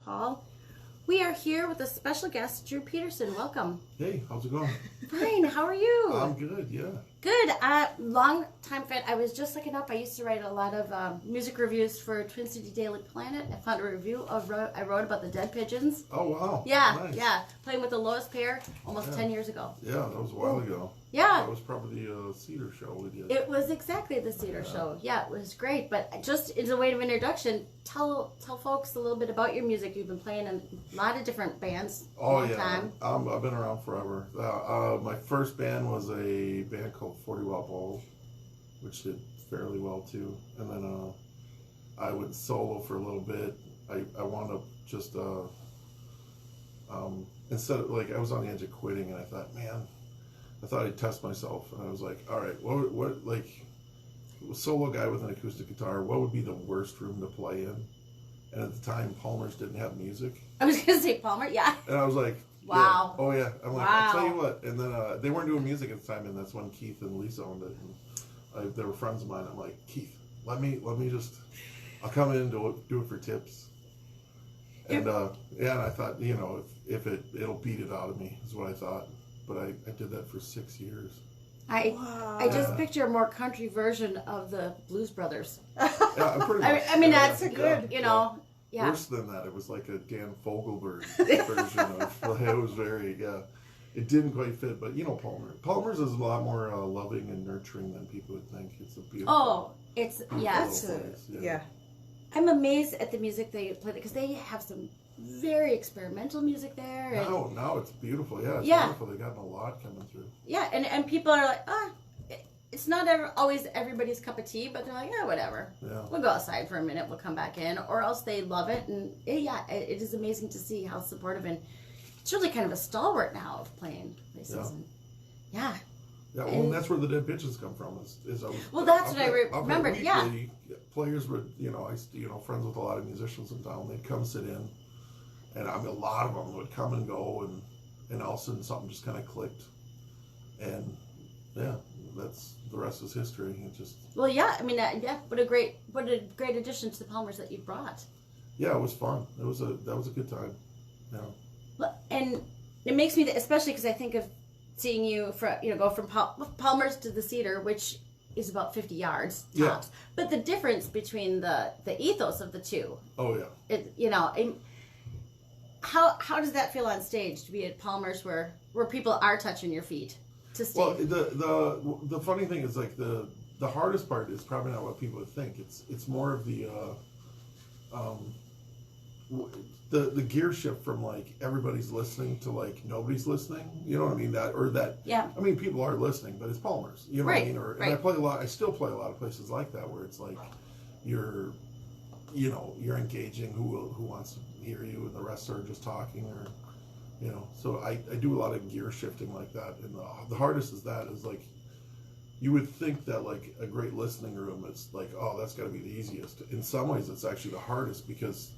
Paul. We are here with a special guest, Drew Peterson. Welcome. Hey, how's it going? Fine. How are you? I'm good, yeah. Good. Long time fan. I was just looking up. I used to write a lot of music reviews for Twin City Daily Planet. I found a review I wrote about the Dead Pigeons. Oh, wow. Yeah, Nice. yeah. Playing with the Lowest Pair almost 10 years ago. Yeah, that was a while ago. Yeah. That was probably the Cedar show we did. It was exactly the Cedar show. Yeah, it was great. But just as a way of introduction, tell folks a little bit about your music. You've been playing in a lot of different bands. Oh, long yeah. Time. I've been around forever. My first band was a band called 40 Watt Bowl, which did fairly well too. And then I went solo for a little bit. I wound up just instead of, like, I was on the edge of quitting, and I thought, man, I thought I'd test myself, and I was like, all right, what like, a solo guy with an acoustic guitar, what would be the worst room to play in? And at the time, Palmer's didn't have music. I was going to say Palmer, yeah. And I was like, wow. Yeah. Oh, yeah. I'm like, wow. I'll tell you what. And then they weren't doing music at the time, and that's when Keith and Lisa owned it. And they were friends of mine. I'm like, Keith, let me just, I'll come in and do it for tips. And and I thought, if it'll beat it out of me, is what I thought. But I did that for 6 years. I just picture a more country version of the Blues Brothers. Yeah, pretty much. I mean, that's a good, Yeah. Worse than that, it was like a Dan Fogelberg version of. It was very, it didn't quite fit, but Palmer's is a lot more loving and nurturing than people would think. It's a beautiful. Oh, it's yeah. I'm amazed at the music they play because they have some very experimental music there. And now it's beautiful. Yeah, it's wonderful. They got a lot coming through. Yeah, and people are like, it's not always everybody's cup of tea, but they're like, whatever. Yeah. We'll go outside for a minute. We'll come back in, or else they love it. And it is amazing to see how supportive, and it's really kind of a stalwart now of playing places. Yeah. And, Yeah, well, and that's where the Dead Pigeons come from. That's what I remembered. Yeah, players would, friends with a lot of musicians in town. They'd come sit in, and a lot of them would come and go, and all of a sudden something just kind of clicked, and that's the rest is history. It just what a great addition to the Palmers that you brought. Yeah, it was fun. That was a good time. Yeah. Well, and it makes me, especially because I think of seeing you go from Palmer's to the Cedar, which is about 50 yards tops. Yeah. But the difference between the ethos of the two. Oh yeah. How does that feel on stage to be at Palmer's where people are touching your feet to stage? Well, the funny thing is, like, the hardest part is probably not what people would think. It's more of the gear shift from, like, everybody's listening to, like, nobody's listening. You know what I mean? Yeah. I mean, people are listening, but it's Palmer's. You know what I mean? And I still play a lot of places like that where it's like you're engaging who wants to hear you, and the rest are just talking, or so I do a lot of gear shifting like that. And the hardest is like, you would think that, like, a great listening room is like, oh, that's got to be the easiest. In some ways it's actually the hardest, because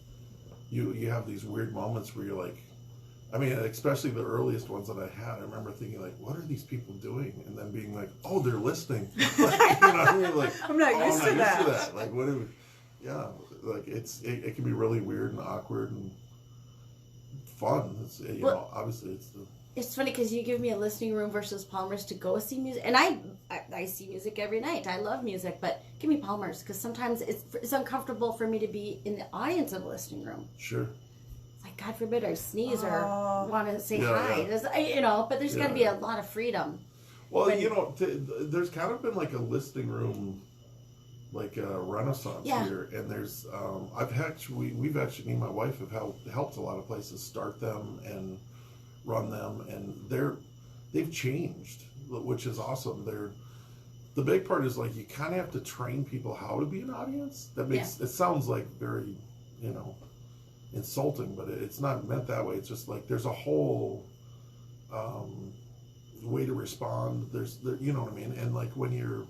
you have these weird moments where you're like, I mean, especially the earliest ones that I had, I remember thinking, like, what are these people doing? And then being like, oh, they're listening. Like, like, I'm not used to that. Like, what do like, it can be really weird and awkward and fun. It's, obviously it's the... It's funny because you give me a listening room versus Palmer's to go see music, and I see music every night. I love music, but give me Palmer's, because sometimes it's uncomfortable for me to be in the audience of a listening room. Sure. It's like, God forbid I sneeze or want to say hi. Yeah. But there's got to be a lot of freedom. Well, there's kind of been like a listening room, like a renaissance here, and there's we've actually, me and my wife have helped a lot of places start them and run them, and they've changed, which is awesome. The big part is, like, you kind of have to train people how to be an audience. That makes it sounds like very insulting, but it's not meant that way. It's just like there's a whole way to respond. You know what I mean? And, like, when you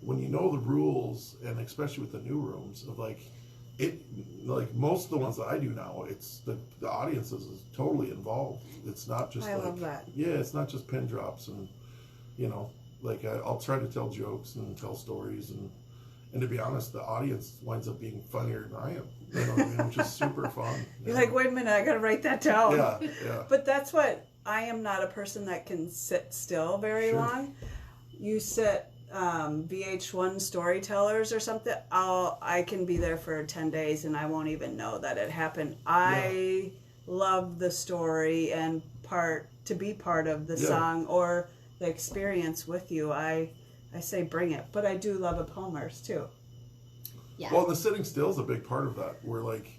know the rules, and especially with the new rooms, of like most of the ones that I do now, it's the audience is totally involved. It's not just love that. Yeah, it's not just pin drops, and like, I'll try to tell jokes and tell stories, and to be honest, the audience winds up being funnier than I am. You know what I mean? Which is super fun. You're like, wait a minute, I gotta write that down. Yeah. But that's what, I am not a person that can sit still very long. You sit VH1 storytellers or something, I can be there for 10 days and I won't even know that it happened. I love the story and to be part of the song or the experience with you. I say bring it, but I do love a Palmer's too. Yeah. Well, the sitting still is a big part of that. We're like,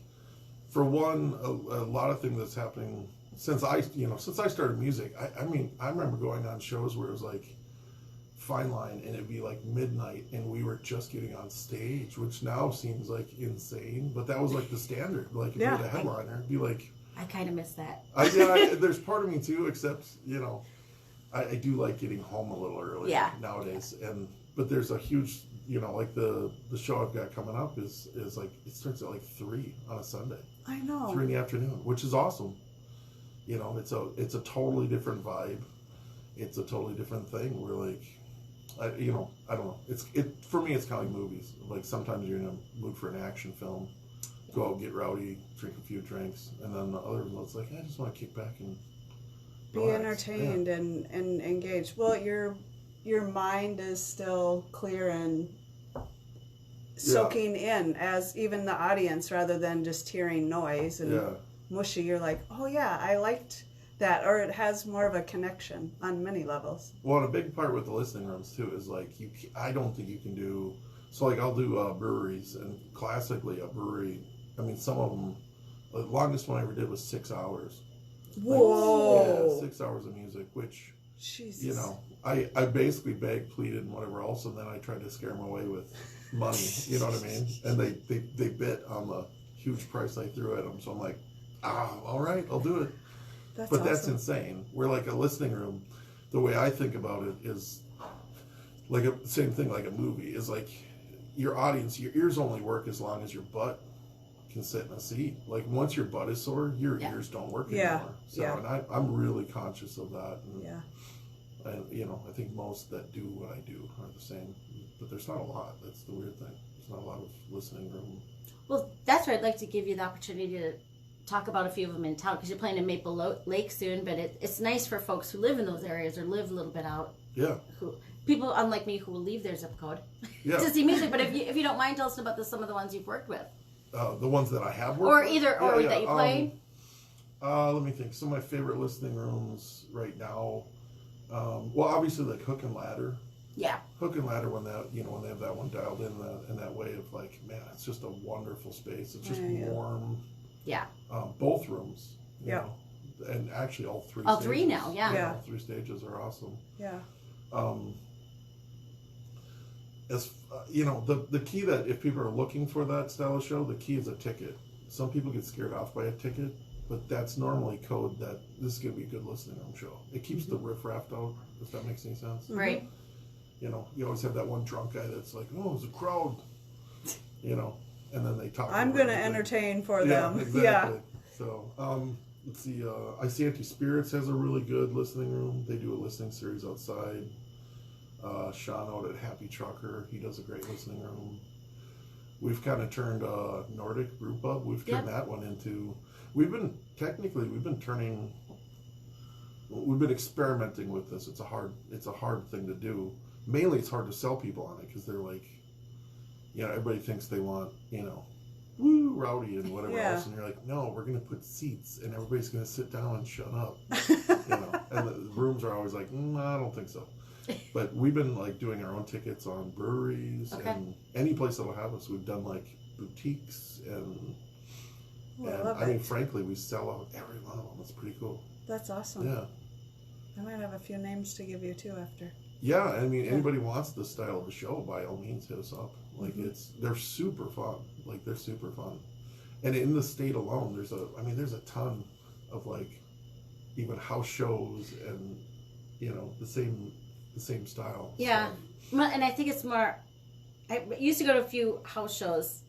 for one, a lot of things that's happening since I started music. I mean, I remember going on shows where it was like Fine Line and it'd be like midnight and we were just getting on stage, which now seems like insane, but that was like the standard. Like if you had a headliner, it'd be like, I kind of miss that. There's part of me too, except I do like getting home a little early nowadays, but there's a huge, like the show I've got coming up is like, it starts at like 3 on a Sunday. I know. 3 in the afternoon, which is awesome. It's a totally different vibe. It's a totally different thing. We're like, I don't know. For me, it's kind of like movies. Like sometimes you're in a mood for an action film, go out, get rowdy, drink a few drinks, and then the other one's like, I just want to kick back and be entertained and engaged. Well, your mind is still clear and soaking in as even the audience, rather than just hearing noise and mushy. You're like, oh yeah, I liked that, or it has more of a connection on many levels. Well, and a big part with the listening rooms too is like I don't think you can do so. Like I'll do breweries, and classically a brewery. I mean, some of them. The longest one I ever did was 6 hours. Whoa! Like, 6 hours of music, which Jesus. I basically begged, pleaded, and whatever else, and then I tried to scare them away with money. You know what I mean? And they bit on the huge price I threw at them. So I'm like, all right, I'll do it. But that's insane. We're like a listening room. The way I think about it is like same thing like a movie is like your audience, your ears only work as long as your butt can sit in a seat. Like once your butt is sore, your ears don't work anymore. So and I'm really conscious of that. And, I think most that do what I do are the same, but there's not a lot. That's the weird thing. There's not a lot of listening room. Well, that's where I'd like to give you the opportunity to talk about a few of them in town, because you're playing in Maple Lake soon, but it's nice for folks who live in those areas or live a little bit out. Yeah. People unlike me who will leave their zip code to see music. But if you don't mind, tell us about some of the ones you've worked with. The ones that I have worked with? Or that you play? Let me think. Some of my favorite listening rooms right now. Well, obviously like Hook and Ladder. Yeah. Hook and Ladder when when they have that one dialed in that way of like, man, it's just a wonderful space. It's just warm. Yeah. Both rooms. You know, and actually all three. All three now. Yeah. All 3 stages are awesome. Yeah. As the key that if people are looking for that style of show, the key is a ticket. Some people get scared off by a ticket, but that's normally code that this is going to be a good listening room show. It keeps the riffraff out, if that makes any sense. Right. You always have that one drunk guy that's like, oh, it's a crowd. And then they talk. I'm going to entertain for them. Exactly. Yeah. So, let's see. I See Anti-Spirits has a really good listening room. They do a listening series outside. Sean out at Happy Trucker, he does a great listening room. We've kind of turned Nordic Brew Pub. We've turned that one into. We've been experimenting with this. It's a hard thing to do. Mainly, it's hard to sell people on it because they're like, everybody thinks they want, woo, rowdy and whatever else, and you're like, no, we're gonna put seats and everybody's gonna sit down and shut up, And the rooms are always like, I don't think so. But we've been like doing our own tickets on breweries and any place that'll have us. We've done like boutiques and I mean, frankly, we sell out every one of them. It's pretty cool. That's awesome. Yeah. I might have a few names to give you too after. Yeah, I mean, anybody wants this style of a show, by all means, hit us up. Like they're super fun. Like they're super fun. And in the state alone, there's a ton of like even house shows and the same style. Yeah. So. And I think it's more, I used to go to a few house shows.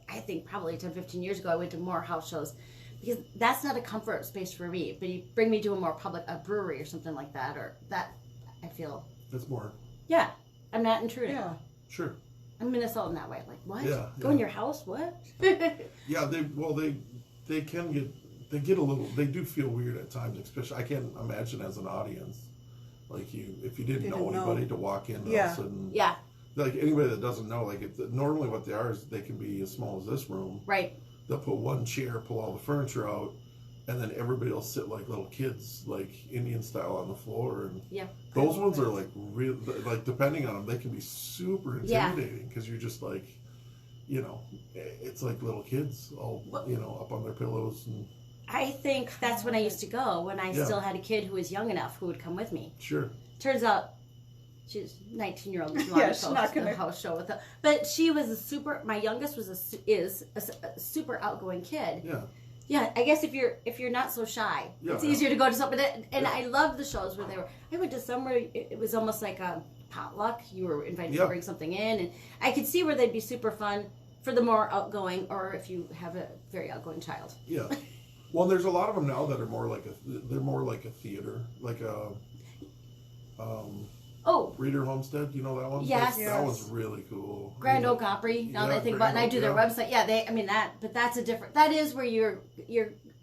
I think probably 10, 15 years ago, I went to more house shows because that's not a comfort space for me. But you bring me to a more public, a brewery or something like that, or that I feel. That's more. Yeah. I'm not intruding. Yeah. Sure. I'm Minnesotan that way. Like, what? Yeah, Go in your house? What? Yeah, they can get a little. They do feel weird at times, especially. I can't imagine as an audience, like if you didn't know anybody to walk in, all of a sudden, like anybody that doesn't know, like normally what they are is they can be as small as this room. Right. They'll put one chair, pull all the furniture out, and then everybody will sit like little kids, like Indian style on the floor. And those ones are like real. Like depending on them, they can be super intimidating because you're just like, you know, it's like little kids all up on their pillows. And I think that's when I used to go when I still had a kid who was young enough who would come with me. Sure. Turns out she's 19-year-old. She's not going to host show with her. But she was my youngest is a super outgoing kid. Yeah. Yeah, I guess if you're not so shy, it's easier to go to something. And I love the shows where I went to somewhere, it was almost like a potluck. You were invited to bring something in, and I could see where they'd be super fun for the more outgoing, or if you have a very outgoing child. Yeah. Well, there's a lot of them now that are more like a theater, like a Reader Homestead. You know that one? Yes. That one's really cool. Grand Ole Opry. Now that I think about it, and I do their website. Yeah, but that's a different. That is where you're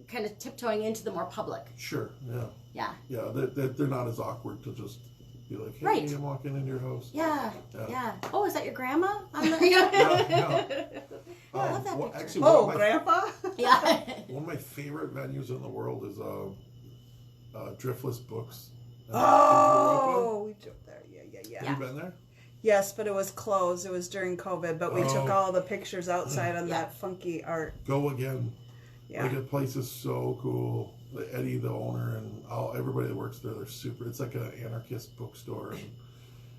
kind of tiptoeing into the more public. Sure. Yeah. Yeah. Yeah. They're not as awkward to just be like, hey, I'm walking in your house. Yeah. Yeah. Oh, is that your grandma? No. I love that picture. Actually, Grandpa? Yeah. One of my favorite venues in the world is Driftless Books. Oh, we took there. Yeah. Have you been there? Yes, but it was closed. It was during COVID, but we took all the pictures outside on that funky art. Go again. Yeah. Like, the place is so cool. Eddie, the owner, and everybody that works there, they're super. It's like an anarchist bookstore, and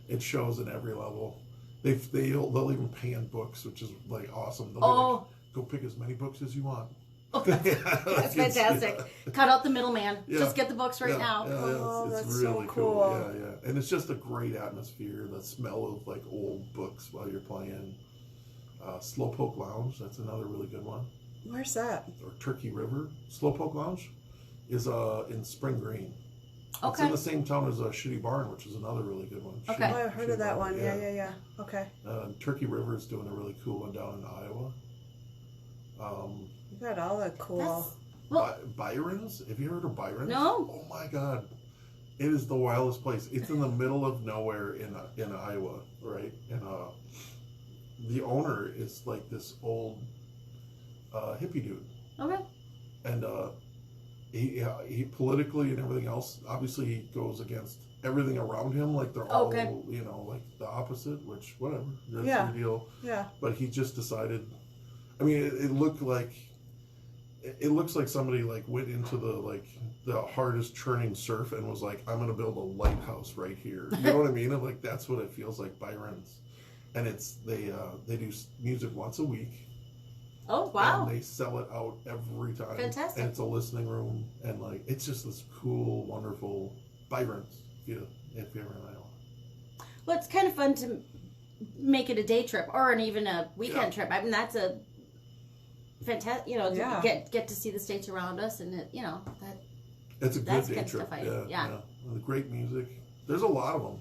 it shows in every level. They'll even pan books, which is like awesome. They'll be like, go pick as many books as you want. Oh, that's fantastic. Yeah. Cut out the middleman. Yeah. Just get the books right now. It's really so cool. Yeah. And it's just a great atmosphere. The smell of like old books while you're playing. Slowpoke Lounge, that's another really good one. Where's that? Or Turkey River. Slowpoke Lounge is in Spring Green. Okay. It's in the same town as Shitty Barn, which is anher really good one. Okay. I've heard of that one. Yeah. Okay. Turkey River is doing a really cool one down in Iowa. You got all the cool. Byron's? Have you heard of Byron's? No. Oh my God. It is the wildest place. It's in the middle of nowhere in Iowa, right? And the owner is like this old hippie dude. Okay. And he politically and everything else, obviously he goes against everything around him. Like they're all, like the opposite, which whatever. That's the deal. Yeah. But he just decided, I mean, it looked like, it looks like somebody like went into the hardest churning surf and was like, I'm going to build a lighthouse right here. You know what I mean? And like, that's what it feels like, Byron's. And they do music once a week. Oh, wow. And they sell it out every time. Fantastic. And it's a listening room. And like, it's just this cool, wonderful Byron's, if you're in Iowa. Well, it's kind of fun to make it a day trip or even a weekend trip. I mean, that's a fantastic, to get to see the states around us, and it's a good day trip. Yeah. The great music. There's a lot of them.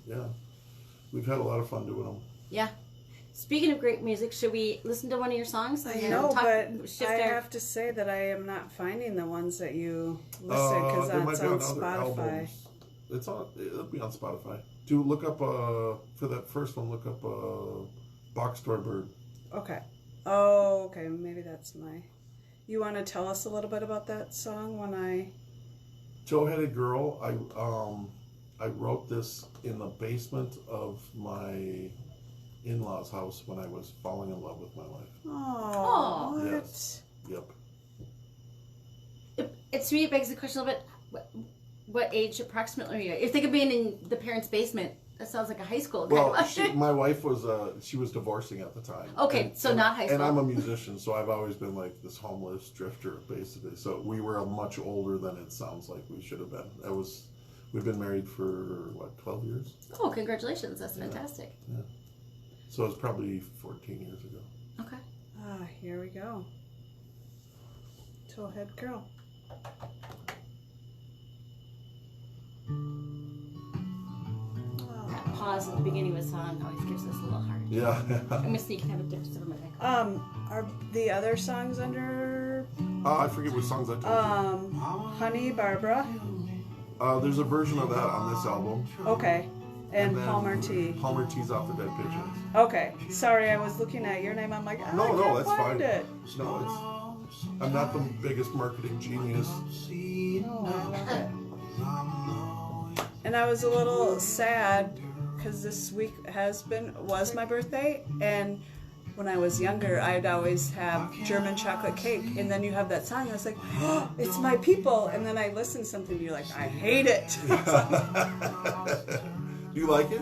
Yeah. We've had a lot of fun doing them. Yeah. Speaking of great music, should we listen to one of your songs? I know, but I have to say that I am not finding the ones that you listed because that's on Spotify. It'll be on Spotify. Look up for that first one. Look up Box Toy Bird. Okay. Oh, okay. Maybe that's You want to tell us a little bit about that song? Tow-Headed Girl. I wrote this in the basement of my in-laws' house when I was falling in love with my wife. Oh, yes. Yep. It to me begs the question a little bit. What age approximately are you? If think of being in the parents' basement, that sounds like a high school kind of. My wife was she was divorcing at the time. Okay, not high school. And I'm a musician, so I've always been like this homeless drifter, basically. So we were much older than it sounds like we should have been. We've been married for 12 years. Oh, congratulations! That's fantastic. Yeah. So it's probably 14 years ago. Okay. Here we go. Towhead Girl. pause at the beginning of a song always gives us a little heart. Yeah. I'm gonna sneak and have a dip of my back. Are the other songs under? I forget which songs I told you. Honey Barbara. There's a version of that on this album. Okay. And then Palmer T. Palmer T's off the Dead Pigeons. Okay. Sorry, I was looking at your name. I'm like, I No, can't that's find fine. it. No, I'm not the biggest marketing genius. Oh, I love it. And I was a little sad because this week was my birthday, and when I was younger, I'd always have German chocolate cake, and then you have that song, and I was like, oh, it's my people, and then I listened to something, and you're like, I hate it. Do you like it?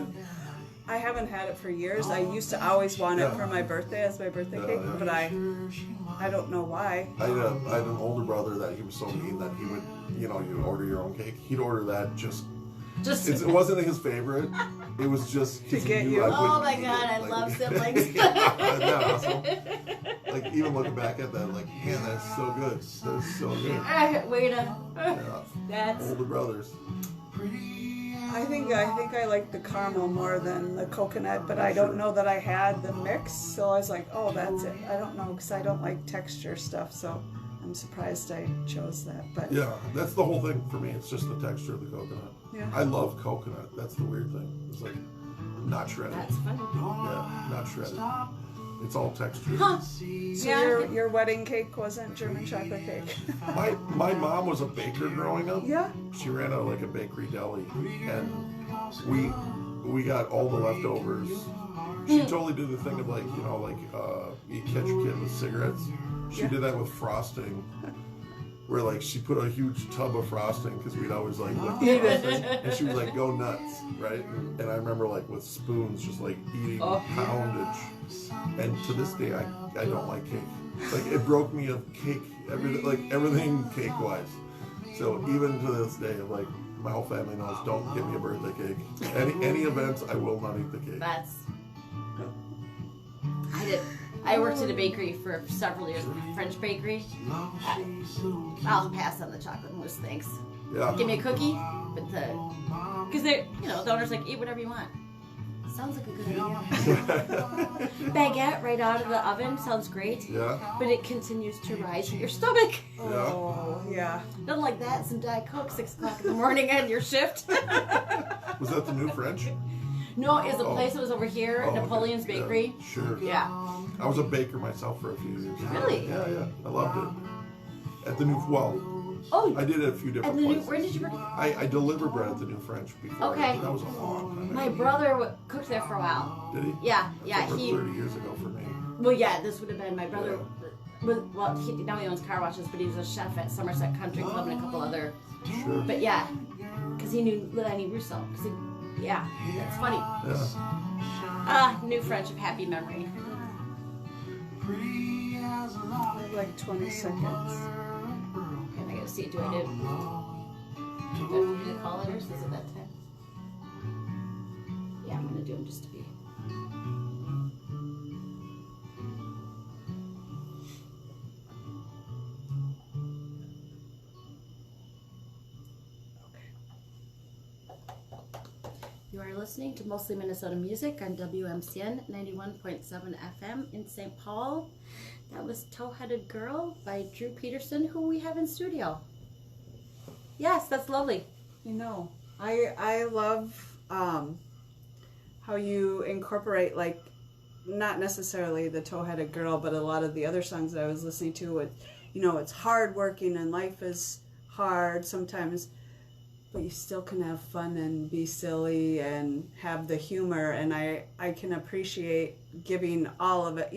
I haven't had it for years. I used to always want it for my birthday as my birthday cake, but I don't know why. I had an older brother that he was so mean that he would, you order your own cake. He'd order that just it wasn't his favorite. It was just to get you. Oh my god, I love siblings. Isn't that awesome? Like even looking back at that, like man, that's so good. That's so good. Wait a. Yeah. That's Older brothers. I think I like the caramel more than the coconut, but I don't know that I had the mix, so I was like, oh, that's it. I don't know, because I don't like texture stuff, so I'm surprised I chose that. But yeah, that's the whole thing for me. It's just the texture of the coconut. Yeah. I love coconut. That's the weird thing. It's like not shredded. That's funny. Yeah, not shredded. It's all texture. Huh. So Yeah. your wedding cake wasn't German chocolate cake? My mom was a baker growing up. Yeah. She ran a bakery deli, and we got all the leftovers. She totally did the thing of you catch a kid with cigarettes. She did that with frosting, where she put a huge tub of frosting because we'd always lick the frosting, and she was like, "Go nuts," right? And I remember with spoons just eating poundage. And to this day, I don't like cake. It broke me of cake, everything cake wise. So even to this day, my whole family knows, don't give me a birthday cake. Any events, I will not eat the cake. I worked at a bakery for several years, a French bakery. I'll pass on the chocolate mousse, thanks. Yeah. Give me a cookie, because the owner's like, eat whatever you want. Sounds like a good idea. Baguette right out of the oven sounds great. Yeah. But it continues to rise in your stomach. Oh, yeah. Nothing like that. Some Diet Coke, 6 o'clock in the morning on your shift. Was that the new French? No, it's a place that was over here, Napoleon's okay. Bakery. Yeah, sure. Yeah. I was a baker myself for a few years. Really? Yeah. I loved it. At the new, I did it at a few different places. Where did you work? I delivered bread at the New French before. Okay. That was a long time. My brother cooked there for a while. Did he? Yeah. That's over 30 years ago for me. Well, yeah, this would have been my brother. Now he owns car washes, but he was a chef at Somerset Country Club and a couple other. Sure. But yeah, because he knew Lenny Russo. That's funny. Yeah. New French of happy memory. 20 seconds. And I gotta see, do I call it or is it that time? Yeah, I'm gonna do them just to be. You are listening to Mostly Minnesota Music on WMCN 91.7 FM in St. Paul. That was Toe-Headed Girl by Drew Peterson, who we have in studio. Yes, that's lovely. I love how you incorporate, not necessarily the Toe-Headed Girl, but a lot of the other songs that I was listening to. It's hard working and life is hard sometimes, but you still can have fun and be silly and have the humor, and I can appreciate giving all of it,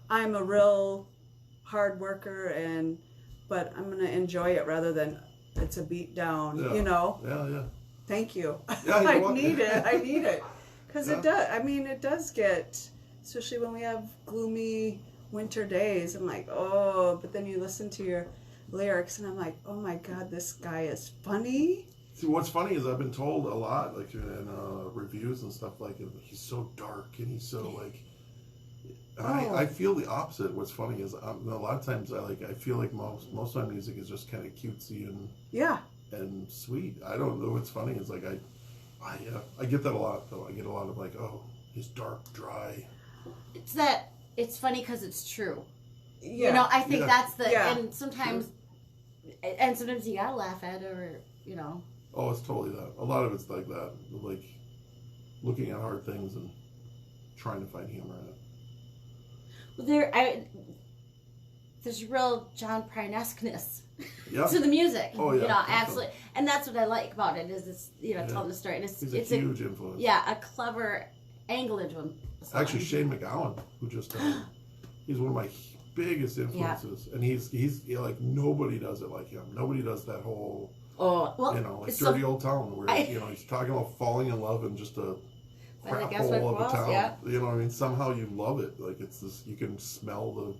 I'm a real hard worker, but I'm going to enjoy it rather than it's a beat down, Yeah. Thank you. Yeah, I need it. Because it does, it does get, especially when we have gloomy winter days, I'm like, oh, but then you listen to your lyrics and I'm like, oh my God, this guy is funny. See, what's funny is I've been told a lot, in reviews and stuff, he's so dark and he's so I feel the opposite. What's funny is a lot of times I feel like most of my music is just kind of cutesy and sweet. I don't know. What's funny is I get that a lot though. I get a lot of like, oh, he's dark, dry. It's funny because it's true. Yeah. You know, I think that's the, Yeah. and sometimes you gotta laugh at it, or, you know. Oh, it's totally that. A lot of it's like that. Like, looking at hard things and trying to find humor in it. Well, there's real John Prine-esque-ness Yeah. to the music. Oh, yeah, You know, definitely. absolutely. And that's what I like about it, is it's, you know, telling the story. And He's it's a huge influence. Yeah, a clever angle into him. Actually, Shane McGowan, who just he's one of my biggest influences, and he's like, nobody does it like him. Nobody does that whole like Dirty Old Town, where he's talking about falling in love in just a crap hole of a town. Yeah. You know what I mean? Somehow you love it. Like, it's this, you can smell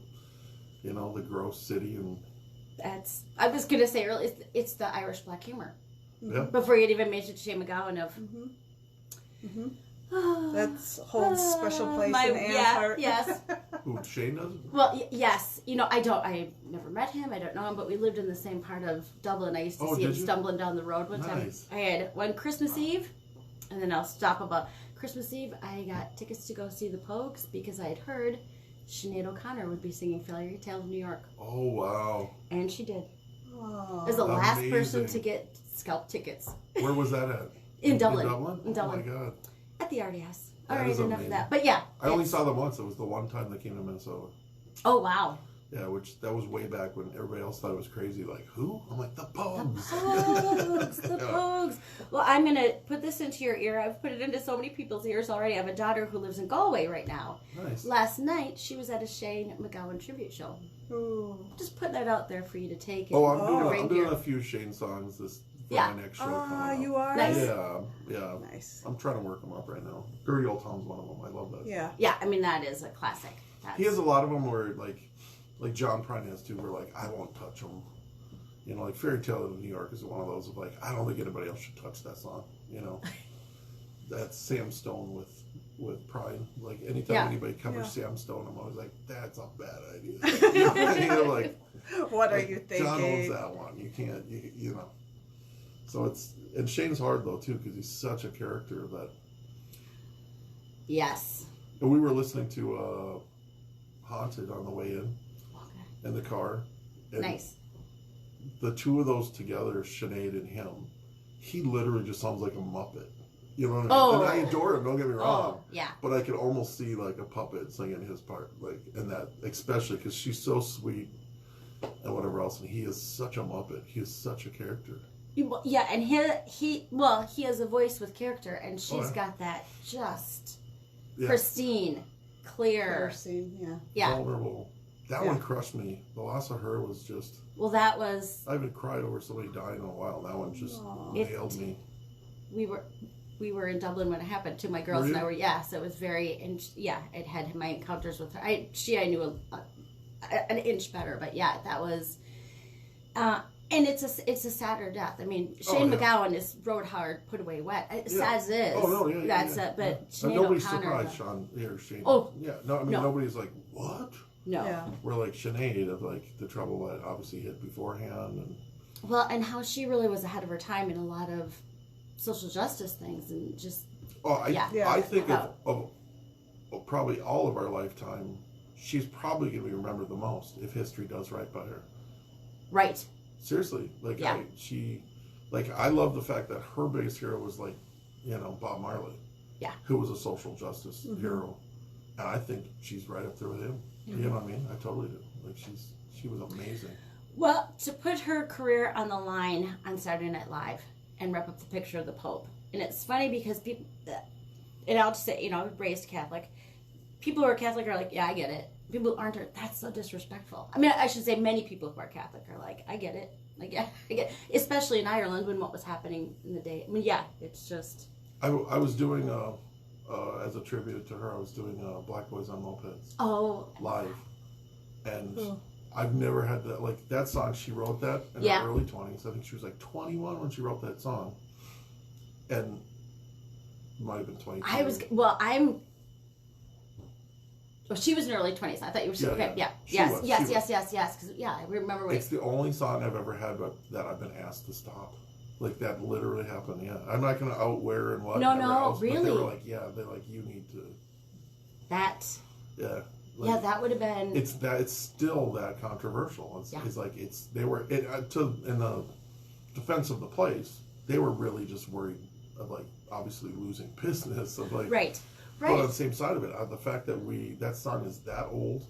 the gross city, and I was gonna say earlier, it's the Irish black humor. Yeah. Before you'd even mentioned Shane McGowan of. That's holds special place in Anne's heart. Yes. Who, Shane does? Well, yes. You know, I never met him. I don't know him, but we lived in the same part of Dublin. I used to see him stumbling down the road one time. I had one Christmas Eve, and then I'll stop about Christmas Eve. I got tickets to go see the Pogues because I had heard Sinead O'Connor would be singing Fairy Tale of New York. Oh, wow. And she did. Oh, as the last person to get scalp tickets. Where was that at? In Dublin. In Dublin? Oh, my God. At the RDS. That All right, is enough amazing. of that. But yeah. I only saw them once. It was the one time they came to Minnesota. Oh, wow. Yeah, that was way back when everybody else thought it was crazy. Like, who? I'm like, the Pogues. The Pogues. The Pogues. Well, I'm going to put this into your ear. I've put it into so many people's ears already. I have a daughter who lives in Galway right now. Nice. Last night, she was at a Shane McGowan tribute show. Ooh. Just putting that out there for you to take. I'm doing a few Shane songs for my next show coming up. You are? Nice. Yeah. Nice. I'm trying to work them up right now. Dirty Old Town's one of them. I love that. Yeah. Yeah, I mean, that is a classic. He has a lot of them where, like John Prine has too, where, like, I won't touch them. You know, like Fairy Tale of New York is one of those of, like, I don't think anybody else should touch that song. You know? That's Sam Stone with Prine. Like, anytime anybody covers Sam Stone, I'm always like, that's a bad idea. You know, like, what are you thinking? John owns that one. You can't, you know. So and Shane's hard, though, too, because he's such a character that. Yes. And we were listening to Haunted on the way in the car. And nice. The two of those together, Sinead and him, he literally just sounds like a Muppet. You know what I mean? Oh. And I adore him, don't get me wrong. Oh, yeah. But I could almost see, like, a puppet singing his part. Like, and that, especially because she's so sweet and whatever else. And he is such a Muppet. He is such a character. Yeah, and he has a voice with character, and she's got that just pristine, clear. Yeah. Vulnerable. That one crushed me. The loss of her was just. Well, that was. I haven't cried over somebody dying in a while. That one just nailed me. We were in Dublin when it happened to my girls, and I were so it was very, and it had my encounters with her. I knew an inch better, but that was. And it's a sadder death. I mean, Shane McGowan rode hard, put away wet. Sad as it is. Oh no, yeah, that's it. But Sinead nobody's O'Connor, surprised, Shane. Oh, yeah, no. I mean, nobody's like, what? No. Yeah. We're like Sinead of like the trouble that obviously hit beforehand, and and how she really was ahead of her time in a lot of social justice things, and just. I think of probably all of our lifetime, she's probably going to be remembered the most if history does right by her. Right. Seriously, like I love the fact that her biggest hero was like, Bob Marley, who was a social justice hero, and I think she's right up there with him. Mm-hmm. You know what I mean? I totally do. Like she was amazing. Well, to put her career on the line on Saturday Night Live and wrap up the picture of the Pope, and it's funny because people, and I'll just say, raised Catholic, people who are Catholic are like, yeah, I get it. People who aren't, that's so disrespectful. I mean, I should say many people who are Catholic are like, I get it. Like, yeah, I get it. Especially in Ireland when what was happening in the day. I mean, it's just. I was doing, as a tribute to her, I was doing Black Boys on Mopeds. Oh. Live. And I've never had that, like, that song, she wrote that in her early 20s. I think she was like 21 when she wrote that song. And might have been 22. Well, she was in her early 20s. I thought you were saying, yes. Because, I remember It's the only song I've ever had that I've been asked to stop. Like that literally happened. Yeah, I'm not gonna out where and what. No, really. But they were like, yeah, they're like, you need to. That. Yeah. Like, yeah, that would have been. It's still that controversial. It's like they were in the defense of the place. They were really just worried of like obviously losing business of like right. But on the same side of it, the fact that that song is that old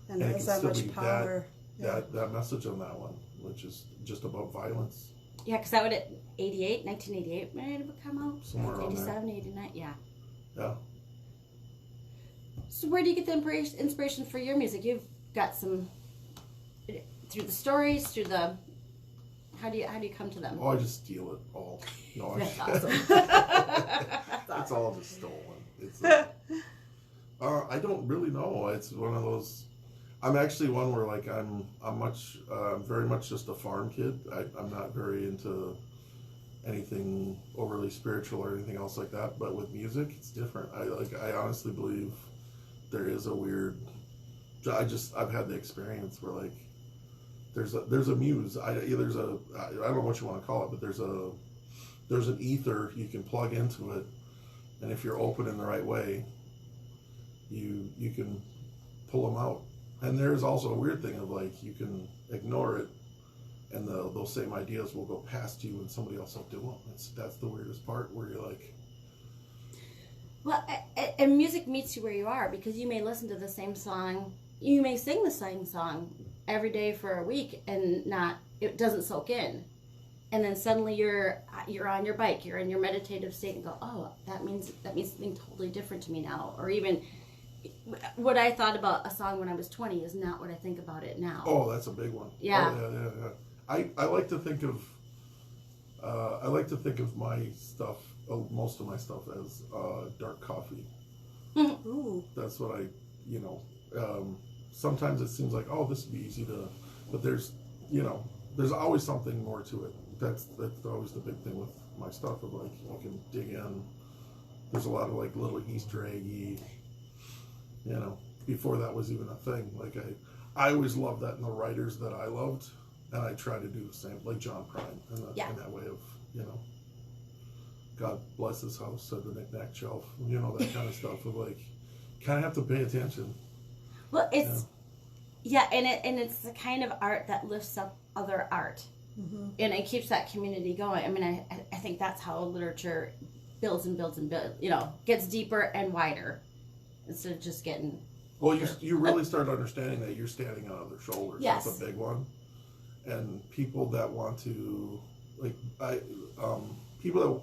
and it has that much power. That message on that one, which is just about violence. Yeah, because that would have 1988 when it would come out. Somewhere around 87, 89, yeah. Yeah. So where do you get the inspiration for your music? You've got some through the stories, through the. How do you come to them? Oh, I just steal it all. No, That's awesome. It's all just stolen. It's. I don't really know. It's one of those. I'm actually one where like I'm very much just a farm kid. I'm not very into anything overly spiritual or anything else like that. But with music, it's different. I honestly believe there is a weird. I've had the experience where like there's a muse. I don't know what you want to call it, but there's an ether you can plug into it, and if you're open in the right way, you can pull them out. And there's also a weird thing of like you can ignore it, and those same ideas will go past you, and somebody else will do them. That's the weirdest part where you're like. Well, and music meets you where you are, because you may listen to the same song, you may sing the same song every day for a week, and it doesn't soak in, and then suddenly you're on your bike, you're in your meditative state, and go, oh, that means something totally different to me now, or even. What I thought about a song when I was 20 is not what I think about it now. Oh, that's a big one. Yeah. Oh, yeah. I like to think of my stuff, most of my stuff, as dark coffee. Ooh. That's what sometimes it seems like, oh, this would be easy to, but there's always something more to it. That's always the big thing with my stuff of like you can dig in. There's a lot of like little Easter eggy. Before that was even a thing. Like I always loved that in the writers that I loved, and I try to do the same, like John Prine, in that way of, God bless his house, said the knick-knack shelf, that kind of stuff of like, kind of have to pay attention. Well, it's, and it's the kind of art that lifts up other art, and it keeps that community going. I mean, I think that's how literature builds and builds and builds, gets deeper and wider. Instead of just getting... Well, you really start understanding that you're standing on other shoulders. Yes. That's a big one. And people that want to...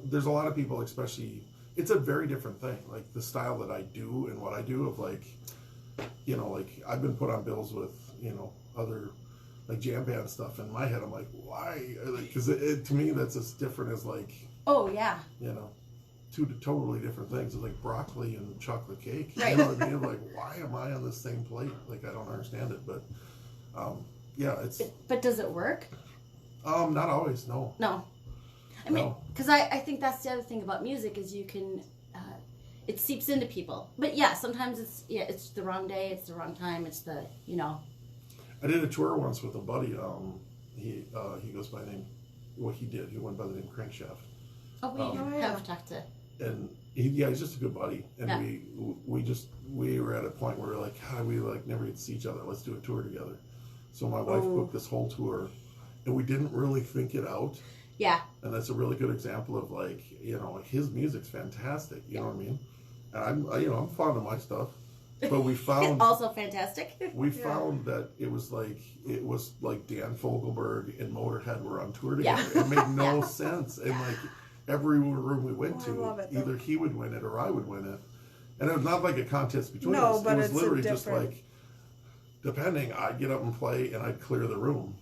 there's a lot of people, especially... It's a very different thing. Like, the style that I do and what I do of, like... I've been put on bills with, other... Like, jam band stuff. In my head, I'm like, why? Because to me, that's as different as, like... Oh, yeah. Two totally different things. It's like broccoli and chocolate cake. Right. You know what I mean? Like, why am I on the same plate? Like, I don't understand it. But, it's... But does it work? Not always, no. No. I mean, because I think that's the other thing about music is you can... it seeps into people. But, sometimes it's the wrong day, it's the wrong time, it's the, I did a tour once with a buddy. He goes by the name... Well, he went by the name Crankshaft. Oh, we have talked to... And he's just a good buddy, and we were at a point where we were like, God, we like never get to see each other. Let's do a tour together. So my wife booked this whole tour, and we didn't really think it out. Yeah. And that's a really good example of like his music's fantastic. You know what I mean? And I'm fond of my stuff, but we found also fantastic. We found that it was like Dan Fogelberg and Motorhead were on tour together. Yeah. It made no sense, and like. Every room we went to, either he would win it or I would win it. And it was not like a contest between us. No, but it was it's literally just like, depending, I'd get up and play and I'd clear the room.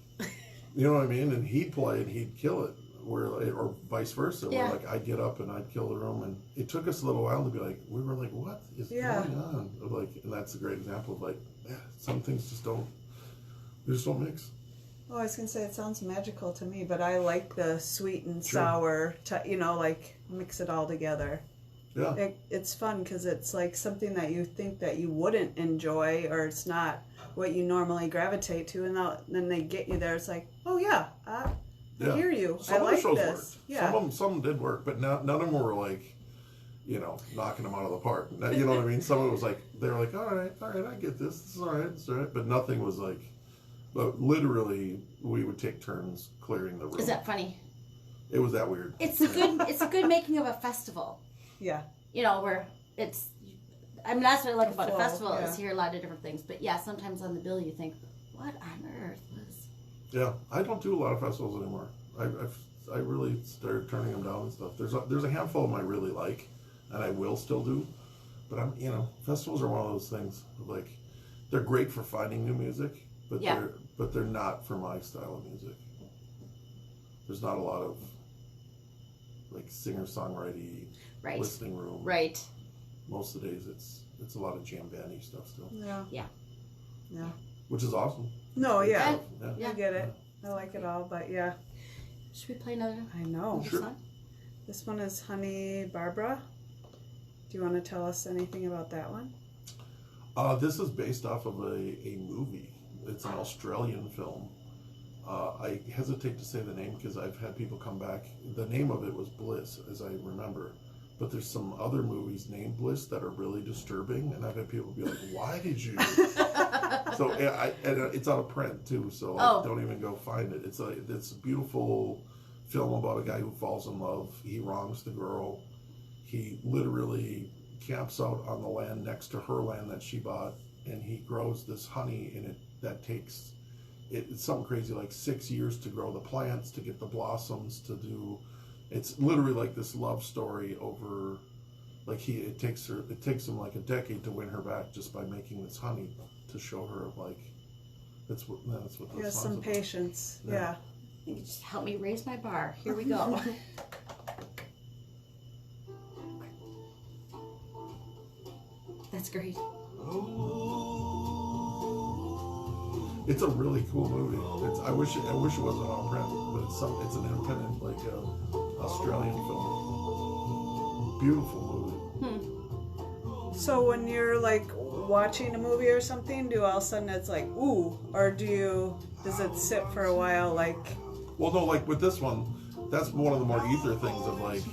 You know what I mean? And he'd play and he'd kill it. Or vice versa. Yeah. Where like I'd get up and I'd kill the room. And it took us a little while to be like, we were like, what is going on? Like, and that's a great example of like, some things just don't mix. Oh, I was going to say, it sounds magical to me, but I like the sweet and sour, like mix it all together. Yeah. It's fun because it's like something that you think that you wouldn't enjoy, or it's not what you normally gravitate to, and then they get you there. It's like, oh yeah, I hear you. Some I of like the shows this. worked. Yeah. Some did work, but none of them were like, knocking them out of the park. You know what I mean? Some of it was like, they were like, all right, I get this. This is all right, it's all right. But nothing was like, but literally, we would take turns clearing the room. Is that funny? It was that weird. It's a good making of a festival. Yeah. Where it's, that's what I like about a festival, yeah. is hear a lot of different things. But yeah, sometimes on the bill you think, what on earth was... Yeah, I don't do a lot of festivals anymore. I really started turning them down and stuff. There's a handful of them I really like, and I will still do. But festivals are one of those things. Like, they're great for finding new music, but they're not for my style of music. There's not a lot of like singer-songwriting listening room. Right. Most of the days it's a lot of jam bandy stuff still. Yeah. Yeah. Yeah. Which is awesome. No, yeah. Yeah. I get it. I like it all, but yeah. Should we play another? I know. Sure. Song? This one is Honey Barbara. Do you want to tell us anything about that one? This is based off of a movie. It's an Australian film. I hesitate to say the name because I've had people come back. The name of it was Bliss, as I remember. But there's some other movies named Bliss that are really disturbing, and I've had people be like, "Why did you?" So and it's out of print too, so don't even go find it. It's a beautiful film about a guy who falls in love. He wrongs the girl. He literally camps out on the land next to her land that she bought, and he grows this honey in it that takes. It's something crazy, like 6 years to grow the plants, to get the blossoms, to do. It's literally like this love story over, like it takes him like a decade to win her back just by making this honey to show her like, that's what Yeah, some about. patience. Yeah. You can just help me raise my bar. Here we go. That's great. It's a really cool movie. I wish it wasn't on print, but it's an independent Australian film. Beautiful movie. So when you're like watching a movie or something, do all of a sudden it's like ooh, or does it sit for a while like? Well, no, like with this one, that's one of the more ether things of like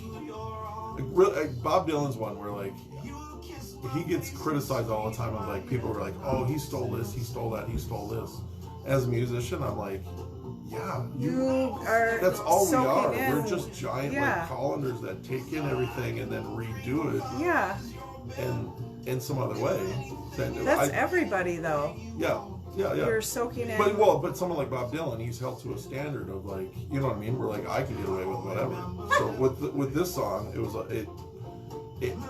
Bob Dylan's one where like he gets criticized all the time of like people are like, oh, he stole this, he stole that, he stole this. As a musician, I'm like, yeah, you are. That's all we are. In. We're just giant like colanders that take in everything and then redo it. Yeah. And in some other way. That's everybody though. Yeah. You're soaking in. But someone like Bob Dylan, he's held to a standard of like, you know what I mean? Where like I can get away with whatever. So with this song, it was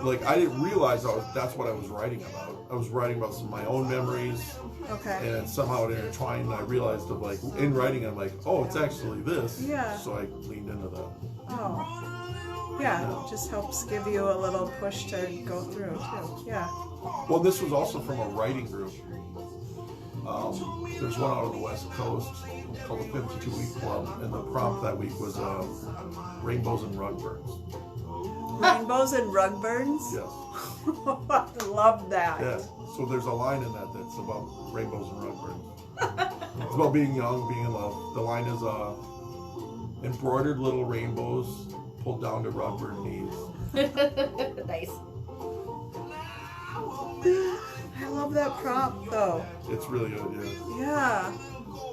like I didn't realize that's what I was writing about. I was writing about some of my own memories. Okay. And somehow it intertwined, and I realized of like in writing, I'm like, oh, it's actually this. Yeah. So I leaned into that. Oh. Yeah. Just helps give you a little push to go through too. Yeah. Well, this was also from a writing group. There's one out on the West Coast called the 52 Week Club, and the prompt that week was rainbows and rug burns. Rainbows and rug burns? Yes. I love that. Yeah. So there's a line in that that's about rainbows and rug burns. It's about being young, being in love. The line is embroidered little rainbows pulled down to rug burn knees. Nice. I love that prompt though. It's really good, yeah.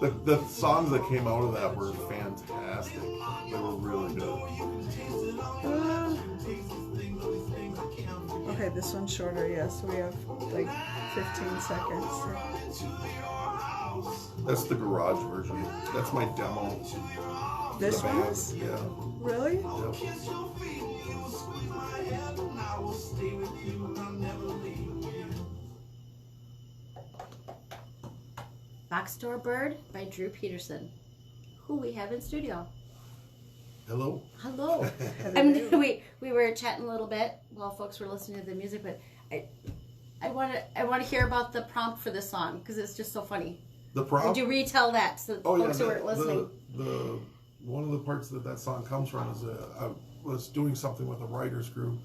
Yeah. The songs that came out of that were fantastic. They were really good. Okay, this one's shorter, yes. We have like 15 seconds. That's the garage version. That's my demo. This one is? Yeah. Really? Yep. Box Store Bird by Drew Peterson, who we have in studio. Hello. Hello. We were chatting a little bit while folks were listening to the music, but I want to hear about the prompt for this song because it's just so funny. The prompt. Would you retell that so folks who weren't listening? The one of the parts that song comes from is I was doing something with a writers group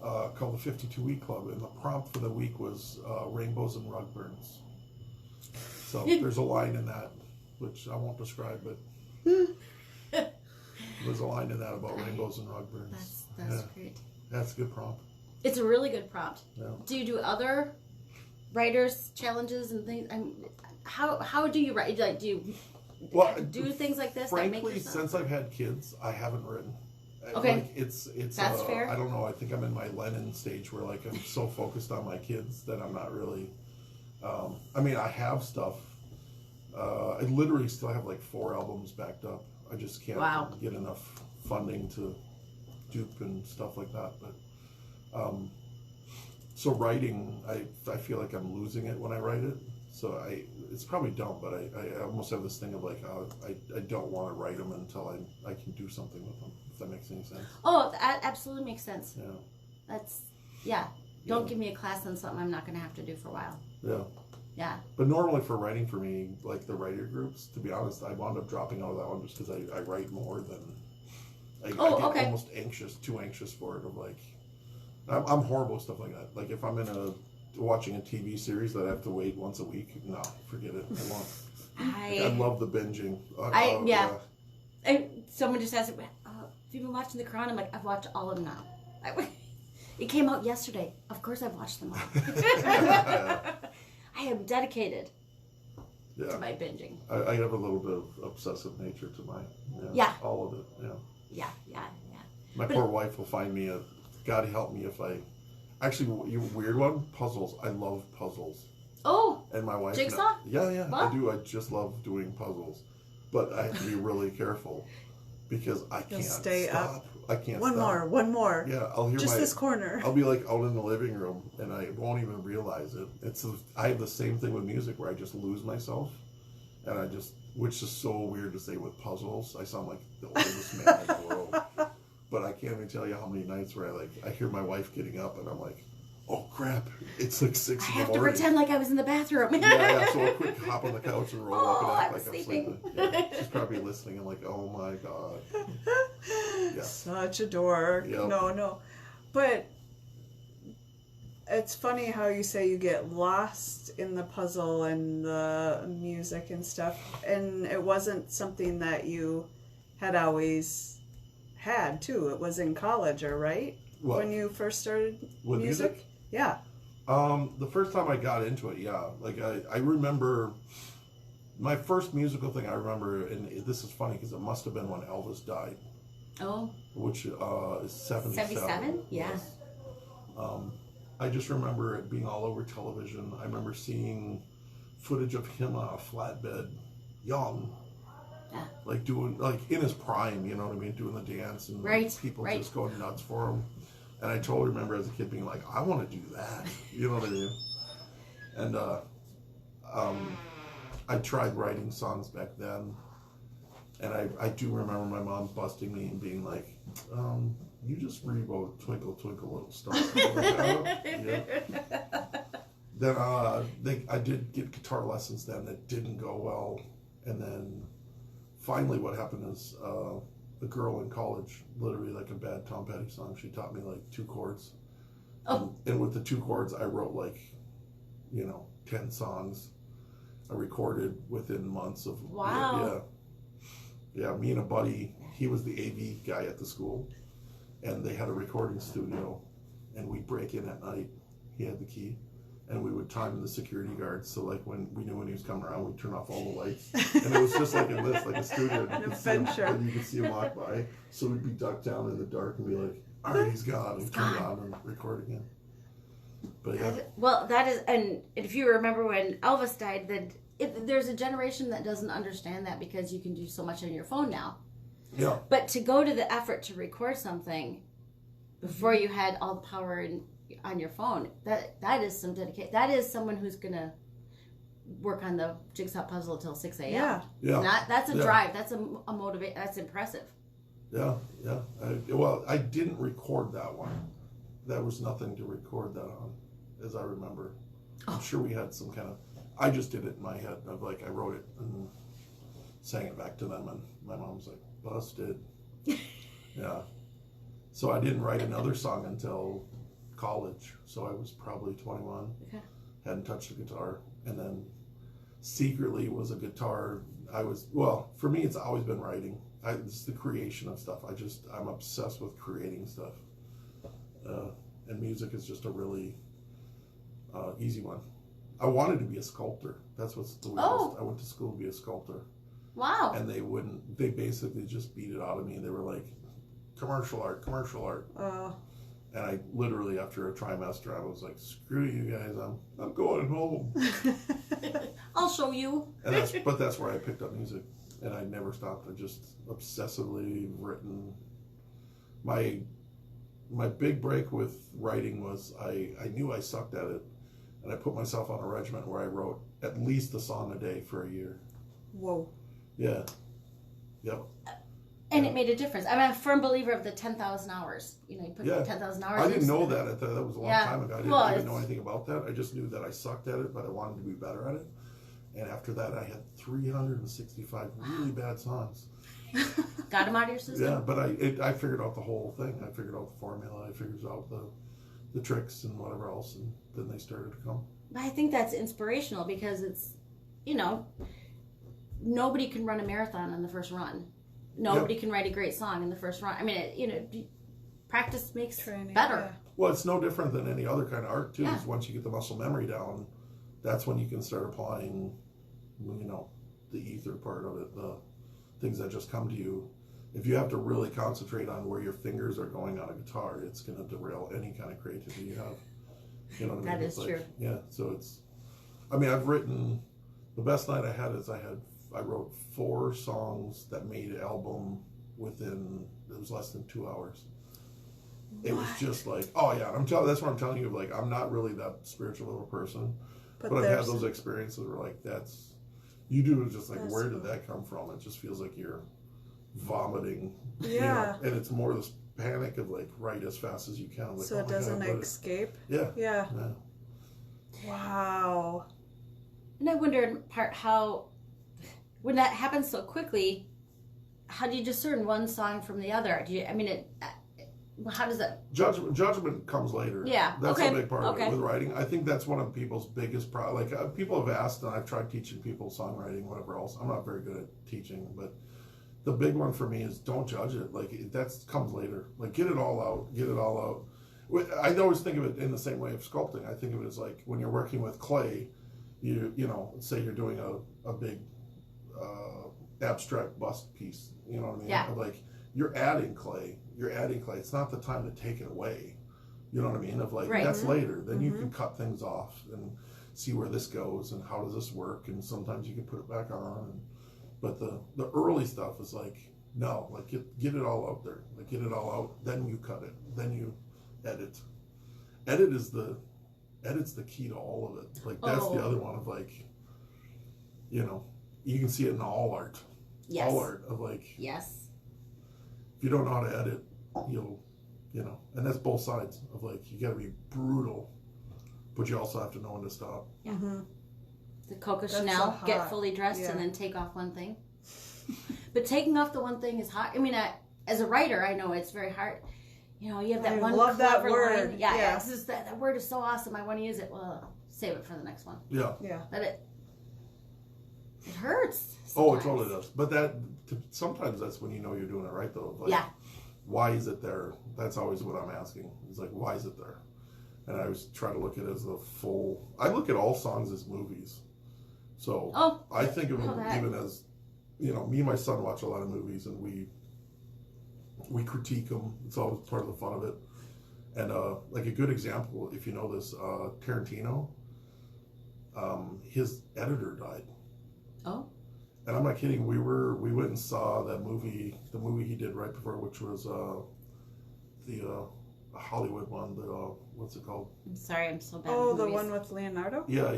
called the 52 Week Club, and the prompt for the week was rainbows and rug burns. So there's a line in that which I won't describe, but was a line in that about rainbows and rug burns. That's great. That's a good prompt. It's a really good prompt. Yeah. Do you do other writers challenges and things? How do you write? Like, do you do things like this? Frankly, since I've had kids, I haven't written. Okay. Like, it's that's fair. I don't know. I think I'm in my Lennon stage where like I'm so focused on my kids that I'm not really. I mean, I have stuff. I literally still have like 4 albums backed up. I just can't get enough funding to dupe and stuff like that. But so writing, I feel like I'm losing it when I write it. So it's probably dumb, but I almost have this thing of like, I don't want to write them until I can do something with them, if that makes any sense. Oh, that absolutely makes sense. Yeah. Don't give me a class on something I'm not going to have to do for a while. Yeah. Yeah. But normally for writing for me, like the writer groups, to be honest, I wound up dropping out of that one just because I write more than I get almost too anxious for it. Of like, I'm horrible with stuff like that. Like if I'm watching a TV series that I have to wait once a week, no, forget it. I love the binging. Someone just asked, have you been watching The Crown? I'm like, I've watched all of them now. It came out yesterday. Of course I've watched them all. I am dedicated to my binging. I have a little bit of obsessive nature to my all of it. Yeah. My poor wife will find me God help me if I actually weird one, puzzles. I love puzzles. Oh, and my wife jigsaw? Yeah, I do. I just love doing puzzles, but I have to be really careful because I can't stay stop. I can't. One more. Yeah, I'll hear this corner. I'll be like out in the living room, and I won't even realize it. I have the same thing with music where I just lose myself, and which is so weird to say with puzzles. I sound like the oldest man in the world, but I can't even tell you how many nights where I hear my wife getting up, and I'm like, oh crap, it's like 6 in the morning. I have to pretend like I was in the bathroom. So I'll quick hop on the couch and roll up and act like I'm sleeping. Yeah, she's probably listening. I'm like, oh my god. Yeah. Such a dork. Yep. No. But it's funny how you say you get lost in the puzzle and the music and stuff. And it wasn't something that you had always had, too. It was in college, right? What? When you first started with music? Yeah. The first time I got into it, like I remember my first musical thing. I remember, and this is funny because it must have been when Elvis died. Oh. Which is 77. 77? Yeah. Yes. I just remember it being all over television. I remember seeing footage of him on a flatbed, young. Yeah. Like doing, like in his prime, you know what I mean? Doing the dance and people just going nuts for him. And I totally remember as a kid being like, I want to do that. You know what I mean? And I tried writing songs back then. And I do remember my mom busting me and being like, you just rewrote Twinkle, Twinkle, Little Star. Then I did get guitar lessons then that didn't go well. And then finally what happened is a girl in college, literally like a bad Tom Petty song, she taught me like 2 chords. Oh. And with the 2 chords, I wrote like, 10 songs. I recorded within months of... Wow. Yeah, me and a buddy, he was the AV guy at the school, and they had a recording studio, and we'd break in at night. He had the key, and we would time the security guards, so like when we knew when he was coming around, we'd turn off all the lights, and it was just like in this, like a studio, and you could see him walk by, so we'd be ducked down in the dark and be like, all right, he's gone, and turn it on and record again. But yeah. Well, that is, and if you remember when Elvis died, then there's a generation that doesn't understand that because you can do so much on your phone now. Yeah. But to go to the effort to record something before you had all the power on your phone, that is some dedication. That is someone who's gonna work on the jigsaw puzzle till 6 a.m. Yeah. That's a drive. That's a motivate. That's impressive. Yeah. I didn't record that one. There was nothing to record that on, as I remember. I'm sure we had some kind of... I just did it in my head. Of like, I wrote it and sang it back to them, and my mom was like, busted. Yeah. So I didn't write another song until college. So I was probably 21. Okay. Hadn't touched a guitar. And then secretly was a guitar for me, it's always been writing. It's the creation of stuff. I'm obsessed with creating stuff. And music is just a really easy one. I wanted to be a sculptor. That's what's the weirdest. I went to school to be a sculptor. Wow. And they basically just beat it out of me. They were like, commercial art. And I literally, after a trimester, I was like, screw you guys, I'm going home. I'll show you. But that's where I picked up music. And I never stopped. I just obsessively written. My big break with writing was I knew I sucked at it. And I put myself on a regiment where I wrote at least a song a day for a year. Whoa. Yeah. Yep. And it made a difference. I'm a firm believer of the 10,000 hours. You put 10,000 hours. I didn't know that. That was a long time ago. I didn't even know anything about that. I just knew that I sucked at it, but I wanted to be better at it. And after that, I had 365 really bad songs. Got them out of your system? Yeah, but I figured out the whole thing. I figured out the formula. I figured out the tricks and whatever else, and then they started to come. I think that's inspirational because it's, nobody can run a marathon in the first run. Nobody can write a great song in the first run. I mean, practice makes better. Yeah. Well, it's no different than any other kind of art, too. Is once you get the muscle memory down, that's when you can start applying, the ether part of it, the things that just come to you. If you have to really concentrate on where your fingers are going on a guitar, it's going to derail any kind of creativity you have. You know what I mean? That is true. Yeah, so I've written, the best night I had is I wrote 4 songs that made an album it was less than 2 hours. It was just like, that's what I'm telling you, like, I'm not really that spiritual of a person, but I've had those experiences where, like, you do it just like, where did that come from? It just feels like you're vomiting. Yeah. And it's more this panic of, like, write as fast as you can. Like, so it doesn't escape? Yeah. Wow. And I wonder in part how, when that happens so quickly, how do you discern one song from the other? How does that... Judgment comes later. Yeah. That's a big part of it with writing. I think that's one of people's biggest problems. Like, people have asked, and I've tried teaching people songwriting, whatever else. I'm not very good at teaching, but the big one for me is don't judge it. Like, that comes later. Like, get it all out. I always think of it in the same way of sculpting. I think of it as, like, when you're working with clay, say you're doing a big abstract bust piece, you know what I mean? Yeah. Like, you're adding clay. It's not the time to take it away. You know what I mean? Of like, that's later. Then you can cut things off and see where this goes and how does this work. And sometimes you can put it back on. But the early stuff is like, no, like get it all out there. Like, get it all out. Then you cut it. Then you edit. Edit's the key to all of it. Like, that's the other one of, like, you can see it in all art. Yes. All art of, like, yes. If you don't know how to edit, and that's both sides of, like, you got to be brutal, but you also have to know when to stop. Yeah. The Coco Chanel, get fully dressed and then take off one thing. But taking off the one thing is hard. I mean, as a writer, I know it's very hard. You have that one love that word. Line. Yeah. It's just that word is so awesome. I want to use it. Well, save it for the next one. Yeah. But it hurts. Sometimes. Oh, it totally does. But sometimes that's when you're doing it right, though. Like, why is it there? That's always what I'm asking. It's like, why is it there? And I always try to look at it as the full. I look at all songs as movies. So I think of them even as, me and my son watch a lot of movies, and we critique them. It's always part of the fun of it. And like a good example, if you know this, Tarantino, his editor died. Oh. And I'm not kidding. We went and saw that movie, the movie he did right before, which was the Hollywood one. What's it called? I'm sorry, I'm so bad. Oh, the one with Leonardo. Yeah.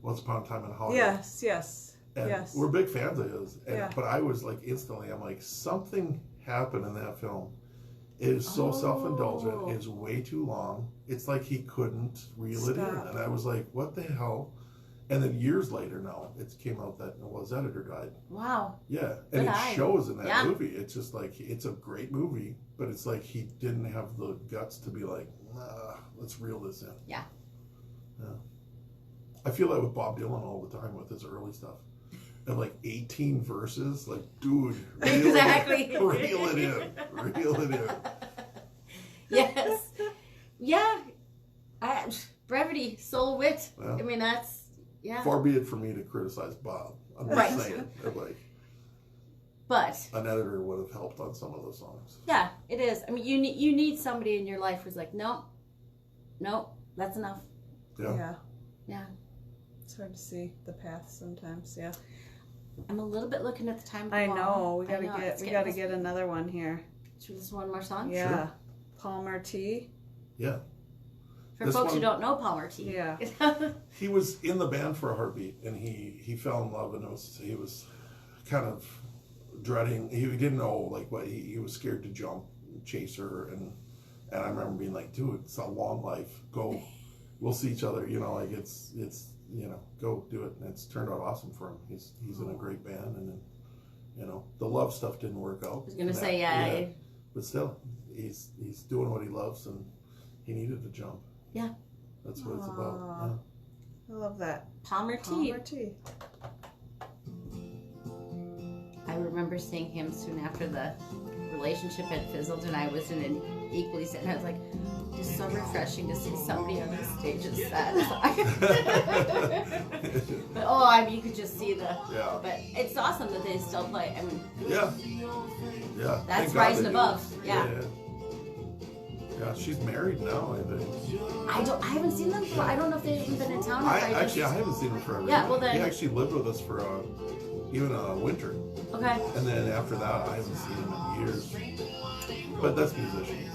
Once Upon a Time in Hollywood. Yes. And we're big fans of his. But I was like, instantly, I'm like, something happened in that film. It is so self-indulgent. It's way too long. It's like he couldn't reel it in. And I was like, what the hell? And then years later now, it came out that Noah's editor died. Wow. Yeah. And it shows in that movie. It's just like, it's a great movie, but it's like he didn't have the guts to be like, let's reel this in. Yeah. I feel that with Bob Dylan all the time with his early stuff. and like 18 verses. Like, dude, Exactly. Reel it in. Yes. Yeah. Brevity, soul, wit. Well, I mean, that's, yeah. Far be it for me to criticize Bob. I'm just Right. saying, that, like, but an editor would have helped on some of the songs. yeah, it is. I mean, you need somebody in your life who's like, no, that's enough. Yeah. Yeah. It's hard to see the path sometimes. Yeah. I'm a little bit looking at the time. I know. We gotta get another one here. Should we listen to one more song? Yeah. Sure. Palmer T. Yeah. For This folks who one- don't know Palmer T. Yeah. He was in the band for a heartbeat, and he fell in love, and he was kind of dreading. He didn't know like what he was scared to jump, chase her, and I remember being like, dude, it's a long life. Go, we'll see each other. You know, like it's you know, go do it. And it's turned out awesome for him. He's in a great band, and then, you know, the love stuff didn't work out. I was gonna say, yeah. But still, he's doing what he loves, and he needed to jump. Yeah. That's what it's about. Yeah. I love that. Palmer T. Palmer T. I remember seeing him soon after the relationship had fizzled, and I was in an equally sad, and I was like, it's so refreshing to see somebody on the stage as sad as I. But I mean, you could just see the. Yeah. But it's awesome that they still play. I mean. Yeah. That's Thank God rising they do. above. Yeah. Yeah, she's married now, I think. I haven't seen them for. I don't know if they've even been in town. Or I if haven't seen him forever. Yeah, well then. He actually lived with us for even a winter. Okay. And then after that, I haven't seen him in years. But that's musicians.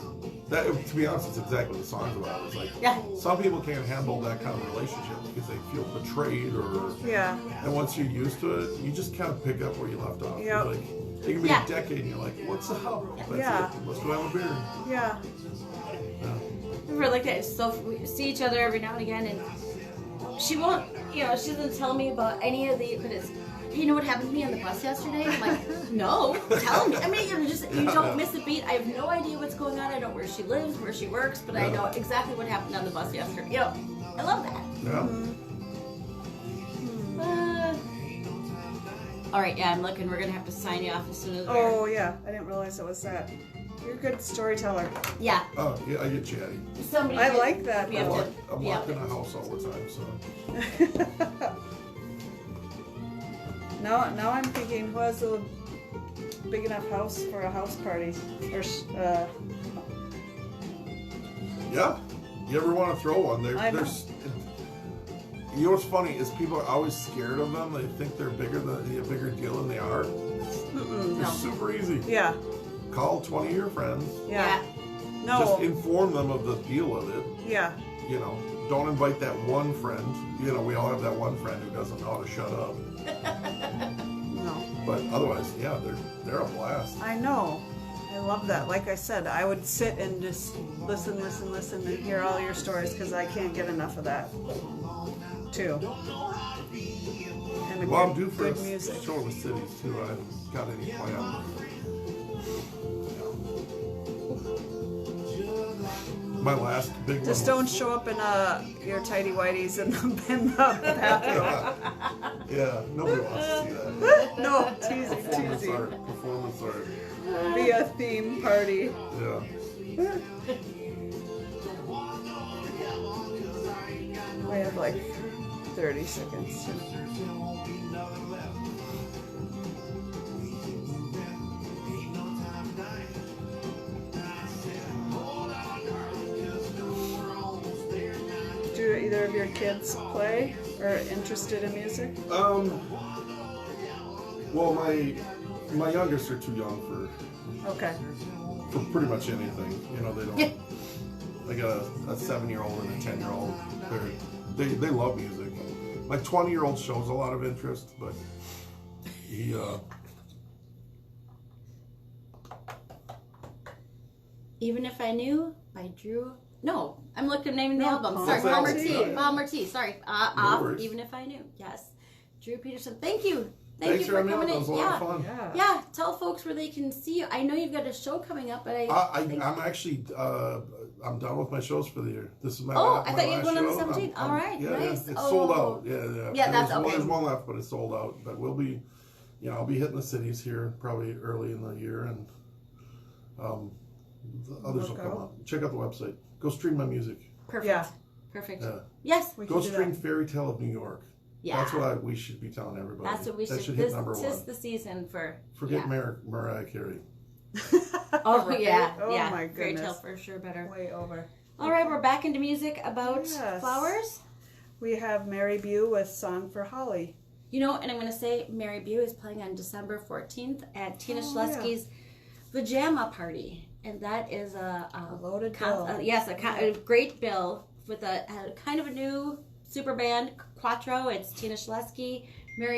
That, to be honest, it's exactly what the song's about. It's like, Yeah. some people can't handle that kind of relationship because they feel betrayed or. Yeah. And once you're used to it, you just kind of pick up where you left off. Yep. Like, it can be Yeah. a decade and you're like, what's up? That's Yeah. it. Let's go have a beer. Yeah. Yeah. We're like that. So we see each other every now and again, and she won't. She doesn't tell me about any of the. But it's. You know what happened to me on the bus yesterday? I'm like, no, tell me. I mean, you don't miss a beat. I have no idea what's going on. I don't know where she lives, where she works, but I know exactly what happened on the bus yesterday. I love that. Yeah. All right, yeah, I'm looking. We're gonna have to sign you off as soon as we're. Oh yeah. I didn't realize it was that. You're a good storyteller. Yeah. Oh, yeah, I get chatty. Somebody. I like that. We have to. I'm Yeah. locked in a house all the time, so. Now I'm thinking, who has a big enough house for a house party? Or Yeah. You ever want to throw one? I know. You know what's funny is people are always scared of them. They think they're a bigger deal than they are. It's No. super easy. yeah. Call 20 of your friends. Yeah. Just No. inform them of the deal of it. Yeah. You know, don't invite that one friend. You know, we all have that one friend who doesn't know how to shut up. No. But otherwise, yeah, they're a blast. I know. I love that. Like I said, I would sit and just listen, and hear all your stories because I can't get enough of that, too. And Well, I'm due for good a music. show in the cities too. I haven't got any plans. My last big Just one. don't show up in your tidy whities in the bathroom. Yeah, nobody wants to see that. No, teasing. Performance art. Be a theme party. Yeah. I have like 30 seconds. Do either of your kids play or interested in music? Well, my youngest are too young Okay. for pretty much anything. You know, they don't. Yeah. I got a 7-year-old and a 10-year-old. They love music. My 20-year-old shows a lot of interest, but he. Even if I knew by Drew. No, I'm looking naming the No, album. Palmer Sorry, T. Palmer T. Sorry, No worries. even if I knew. Yes, Drew Peterson. Thank you. Thanks you for coming in. That was a lot of fun. Yeah. Tell folks where they can see you. I know you've got a show coming up, but I'm actually I'm done with my shows for the year. This is my I thought you had one on the 17th. All right, yeah, nice. Yeah, it's sold out. Yeah, that's okay. There's one left, but it's sold out. But we'll be, I'll be hitting the cities here probably early in the year, and the others will come up. Check out the website. Go stream my music. Perfect. Yeah. Perfect. Yeah. Yes. Go stream Fairy Tale of New York. Yeah. That's what we should be telling everybody. That's what we should. hit number This one. is the season for. Forget Mariah Carey. Oh Right? yeah. Oh yeah. my Fairy goodness. Tale for sure better. Way over. All right, we're back into music about Yes. flowers. We have Mary Bew with Song for Holly. And I'm going to say Mary Bew is playing on December 14th at Tina Schlesky's Pajama Party. And that is a loaded bill. A great bill with a kind of a new super band, Quattro. It's Tina Schlesky, Mary